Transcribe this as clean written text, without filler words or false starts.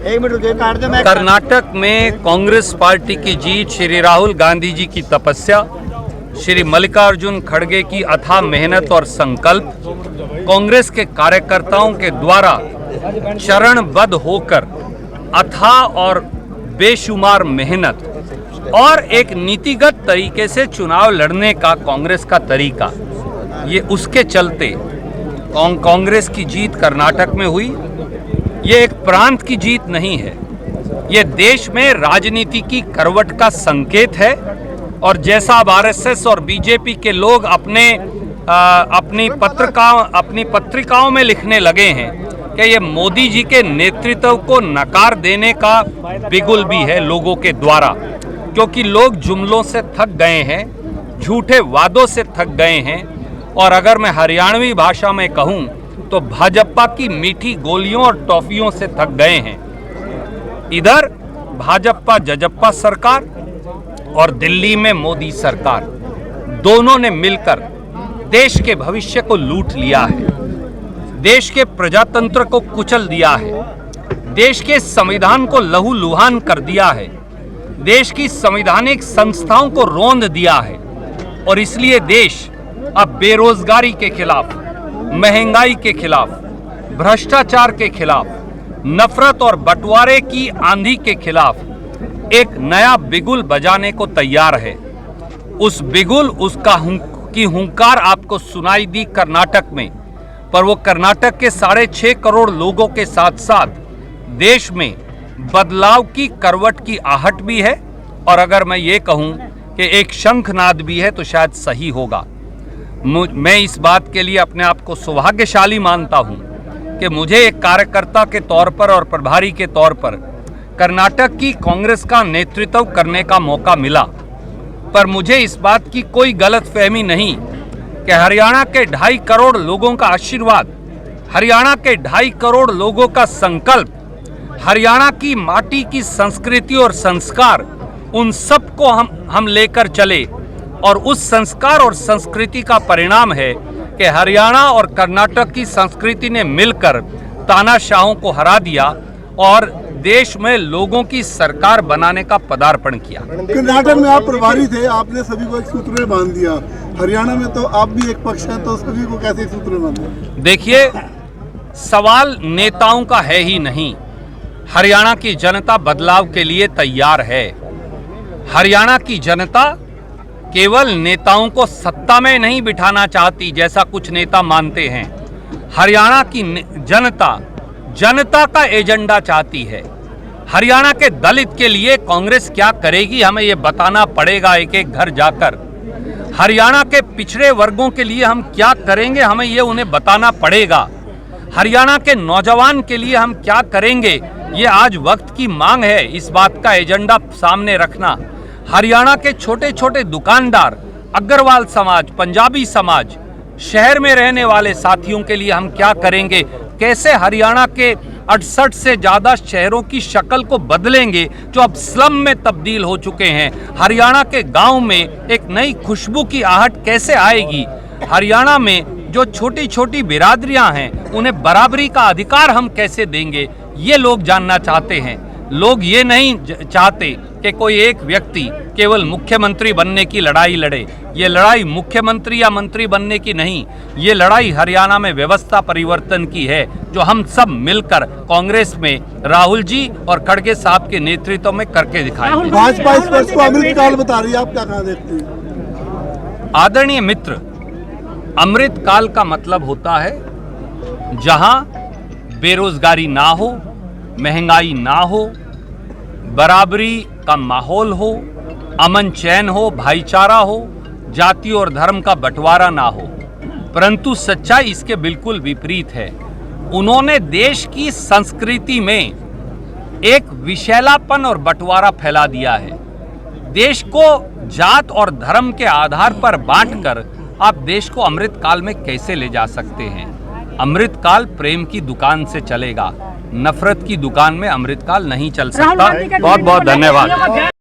कर्नाटक में कांग्रेस पार्टी की जीत, श्री राहुल गांधी जी की तपस्या, श्री मल्लिकार्जुन खड़गे की अथाह मेहनत और संकल्प, कांग्रेस के कार्यकर्ताओं के द्वारा चरणबद्ध होकर अथाह और बेशुमार मेहनत और एक नीतिगत तरीके से चुनाव लड़ने का कांग्रेस का तरीका, ये उसके चलते कांग्रेस की जीत कर्नाटक में हुई। ये एक प्रांत की जीत नहीं है, ये देश में राजनीति की करवट का संकेत है। और जैसा अब आरएसएस और बीजेपी के लोग अपनी पत्रिकाओं में लिखने लगे हैं कि ये मोदी जी के नेतृत्व को नकार देने का बिगुल भी है लोगों के द्वारा, क्योंकि लोग जुमलों से थक गए हैं, झूठे वादों से थक गए हैं। और अगर मैं हरियाणवी भाषा में कहूं तो भाजपा की मीठी गोलियों और टॉफियों से थक गए हैं। इधर भाजपा जजप्पा सरकार और दिल्ली में मोदी सरकार, दोनों ने मिलकर देश के भविष्य को लूट लिया है, देश के प्रजातंत्र को कुचल दिया है, देश के संविधान को लहूलुहान कर दिया है, देश की संवैधानिक संस्थाओं को रौंद दिया है। और इसलिए देश अब बेरोजगारी के खिलाफ, महंगाई के खिलाफ, भ्रष्टाचार के खिलाफ, नफरत और बंटवारे की आंधी के खिलाफ एक नया बिगुल बजाने को तैयार है। उस बिगुल की हुंकार आपको सुनाई दी कर्नाटक में, पर वो कर्नाटक के 6.5 करोड़ लोगों के साथ साथ देश में बदलाव की करवट की आहट भी है। और अगर मैं ये कहूं कि एक शंखनाद भी है तो शायद सही होगा। मैं इस बात के लिए अपने आप को सौभाग्यशाली मानता हूं कि मुझे एक कार्यकर्ता के तौर पर और प्रभारी के तौर पर कर्नाटक की कांग्रेस का नेतृत्व करने का मौका मिला। पर मुझे इस बात की कोई गलतफहमी नहीं कि हरियाणा के 2.5 करोड़ लोगों का आशीर्वाद, हरियाणा के 2.5 करोड़ लोगों का संकल्प, हरियाणा की माटी की संस्कृति और संस्कार, उन सबको हम लेकर चले। और उस संस्कार और संस्कृति का परिणाम है कि हरियाणा और कर्नाटक की संस्कृति ने मिलकर तानाशाहों को हरा दिया और देश में लोगों की सरकार बनाने का पदार्पण किया। कर्नाटक में आप प्रभारी थे, आपने सभी को एक सूत्र में बांध दिया। हरियाणा में तो आप भी एक पक्ष है, तो सभी को कैसे एक सूत्र में बांधे? देखिए, सवाल नेताओं का है ही नहीं। हरियाणा की जनता बदलाव के लिए तैयार है। हरियाणा की जनता केवल नेताओं को सत्ता में नहीं बिठाना चाहती जैसा कुछ नेता मानते हैं। हरियाणा की जनता का एजेंडा चाहती है। हरियाणा के दलित के लिए कांग्रेस क्या करेगी, हमें ये बताना पड़ेगा एक एक घर जाकर। हरियाणा के पिछड़े वर्गों के लिए हम क्या करेंगे, हमें ये उन्हें बताना पड़ेगा। हरियाणा के नौजवान के लिए हम क्या करेंगे, ये आज वक्त की मांग है इस बात का एजेंडा सामने रखना। हरियाणा के छोटे छोटे दुकानदार, अग्रवाल समाज, पंजाबी समाज, शहर में रहने वाले साथियों के लिए हम क्या करेंगे, कैसे हरियाणा के 68 से ज़्यादा शहरों की शक्ल को बदलेंगे जो अब स्लम में तब्दील हो चुके हैं। हरियाणा के गांव में एक नई खुशबू की आहट कैसे आएगी। हरियाणा में जो छोटी छोटी बिरादरियां हैं उन्हें बराबरी का अधिकार हम कैसे देंगे, ये लोग जानना चाहते हैं। लोग ये नहीं चाहते कि कोई एक व्यक्ति केवल मुख्यमंत्री बनने की लड़ाई लड़े। ये लड़ाई मुख्यमंत्री या मंत्री बनने की नहीं, ये लड़ाई हरियाणा में व्यवस्था परिवर्तन की है, जो हम सब मिलकर कांग्रेस में राहुल जी और खड़गे साहब के नेतृत्व में करके दिखाएंगे। भाजपा इस वर्ष को अमृतकाल बता रही है, आप क्या कहाँ देखते हैं? आदरणीय मित्र, अमृतकाल का मतलब होता है जहां बेरोजगारी ना हो, महंगाई ना हो, बराबरी का माहौल हो, अमन चैन हो, भाईचारा हो, जाति और धर्म का बंटवारा ना हो। परंतु सच्चाई इसके बिल्कुल विपरीत है। उन्होंने देश की संस्कृति में एक विषैलापन और बंटवारा फैला दिया है। देश को जात और धर्म के आधार पर बांटकर आप देश को अमृतकाल में कैसे ले जा सकते हैं? अमृतकाल प्रेम की दुकान से चलेगा, नफरत की दुकान में अमृतकाल नहीं चल सकता। बहुत बहुत धन्यवाद।